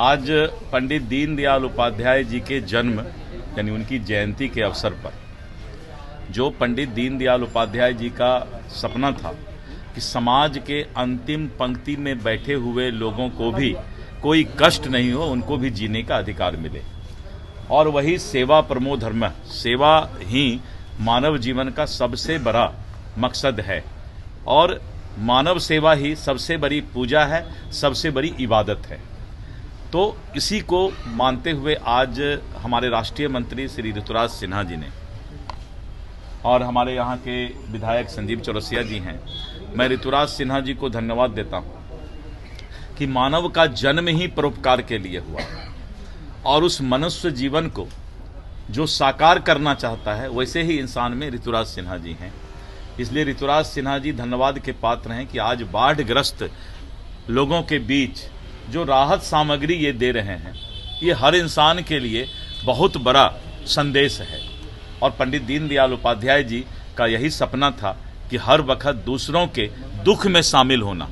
आज पंडित दीनदयाल उपाध्याय जी के जन्म यानी उनकी जयंती के अवसर पर जो पंडित दीनदयाल उपाध्याय जी का सपना था कि समाज के अंतिम पंक्ति में बैठे हुए लोगों को भी कोई कष्ट नहीं हो, उनको भी जीने का अधिकार मिले, और वही सेवा परमो धर्मः, सेवा ही मानव जीवन का सबसे बड़ा मकसद है और मानव सेवा ही सबसे बड़ी पूजा है, सबसे बड़ी इबादत है। तो इसी को मानते हुए आज हमारे राष्ट्रीय मंत्री श्री ऋतुराज सिन्हा जी ने और हमारे यहाँ के विधायक संजीव चौरसिया जी हैं, मैं ऋतुराज सिन्हा जी को धन्यवाद देता हूँ कि मानव का जन्म ही परोपकार के लिए हुआ और उस मनुष्य जीवन को जो साकार करना चाहता है वैसे ही इंसान में ऋतुराज सिन्हा जी हैं। इसलिए ऋतुराज सिन्हा जी धन्यवाद के पात्र हैं कि आज बाढ़ग्रस्त लोगों के बीच जो राहत सामग्री ये दे रहे हैं, ये हर इंसान के लिए बहुत बड़ा संदेश है। और पंडित दीनदयाल उपाध्याय जी का यही सपना था कि हर वक्त दूसरों के दुख में शामिल होना।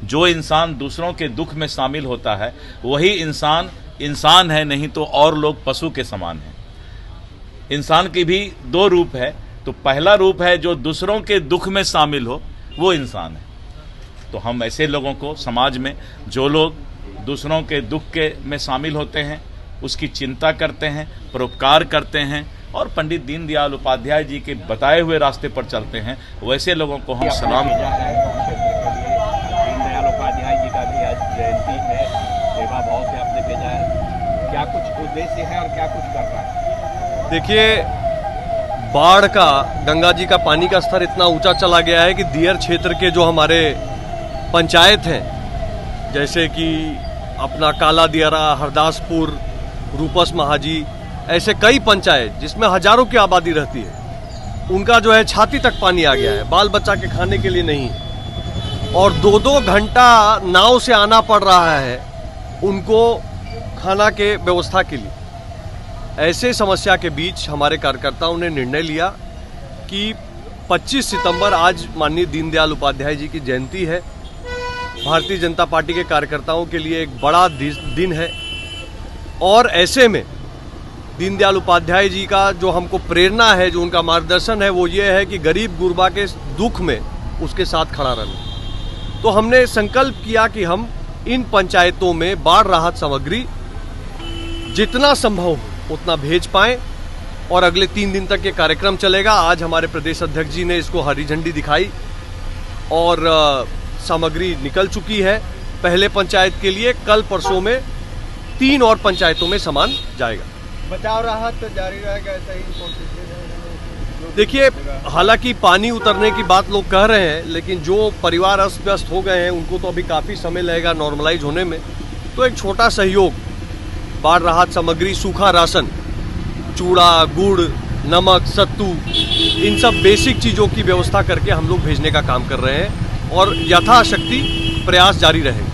जो इंसान दूसरों के दुख में शामिल होता है वही इंसान है, नहीं तो और लोग पशु के समान हैं। इंसान की भी दो रूप है, तो पहला रूप है जो दूसरों के दुख में शामिल हो, वो इंसान है। तो हम ऐसे लोगों को समाज में जो लोग दूसरों के दुख के में शामिल होते हैं, उसकी चिंता करते हैं, परोपकार करते हैं और पंडित दीनदयाल उपाध्याय जी के बताए हुए रास्ते पर चलते हैं, वैसे लोगों को हम सलाम। दीनदयाल उपाध्याय जी का भी आज जयंती है, सेवा भाव से आपने भेजा है, क्या कुछ उद्देश्य है और क्या कुछ कर रहा है? देखिए, बाढ़ का, गंगा जी का पानी का स्तर इतना ऊंचा चला गया है कि दियर क्षेत्र के जो हमारे पंचायत हैं, जैसे कि अपना काला दियारा, हरदासपुर, रूपस महाजी, ऐसे कई पंचायत जिसमें हजारों की आबादी रहती है, उनका जो है छाती तक पानी आ गया है, बाल बच्चा के खाने के लिए नहीं है और 2-2 घंटा नाव से आना पड़ रहा है उनको खाना के व्यवस्था के लिए। ऐसे समस्या के बीच हमारे कार्यकर्ताओं ने निर्णय लिया कि 25 सितंबर आज माननीय दीनदयाल उपाध्याय जी की जयंती है। भारतीय जनता पार्टी के कार्यकर्ताओं के लिए एक बड़ा दिन है और ऐसे में दीनदयाल उपाध्याय जी का जो हमको प्रेरणा है, जो उनका मार्गदर्शन है, वो ये है कि गरीब गुरबा के दुख में उसके साथ खड़ा रहना। तो हमने संकल्प किया कि हम इन पंचायतों में बाढ़ राहत सामग्री जितना संभव हो उतना भेज पाएं और अगले 3 दिन तक ये कार्यक्रम चलेगा। आज हमारे प्रदेश अध्यक्ष जी ने इसको हरी झंडी दिखाई और सामग्री निकल चुकी है पहले पंचायत के लिए। कल परसों में 3 और पंचायतों में सामान जाएगा। बचाव राहत जारी रहेगा ऐसा ही? देखिए, हालांकि पानी उतरने की बात लोग कह रहे हैं, लेकिन जो परिवार अस्त व्यस्त हो गए हैं उनको तो अभी काफ़ी समय लगेगा नॉर्मलाइज होने में। तो एक छोटा सहयोग, बाढ़ राहत सामग्री, सूखा राशन, चूड़ा, गुड़, नमक, सत्तू, इन सब बेसिक चीज़ों की व्यवस्था करके हम लोग भेजने का काम कर रहे हैं और यथाशक्ति प्रयास जारी रहेंगे।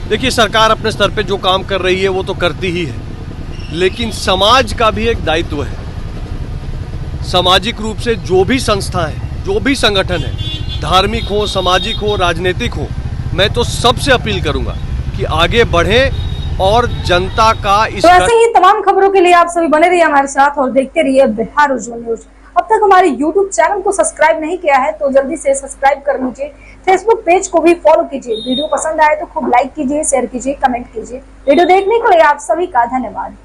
देखिए, सरकार अपने स्तर पे जो काम कर रही है वो तो करती ही है, लेकिन समाज का भी एक दायित्व है। सामाजिक रूप से जो भी संस्था है, जो भी संगठन है, धार्मिक हो, सामाजिक हो, राजनीतिक हो, मैं तो सबसे अपील करूंगा कि आगे बढ़े और जनता का इस ऐसे ही तमाम खबरों के लिए आप सभी बने रहिए हमारे साथ और देखते रहिए बिहार उज्ज्वल न्यूज। अब तक हमारे YouTube चैनल को सब्सक्राइब नहीं किया है तो जल्दी से सब्सक्राइब कर लीजिए। फेसबुक पेज को भी फॉलो कीजिए। वीडियो पसंद आए तो खूब लाइक कीजिए, शेयर कीजिए, कमेंट कीजिए। वीडियो देखने के लिए आप सभी का धन्यवाद।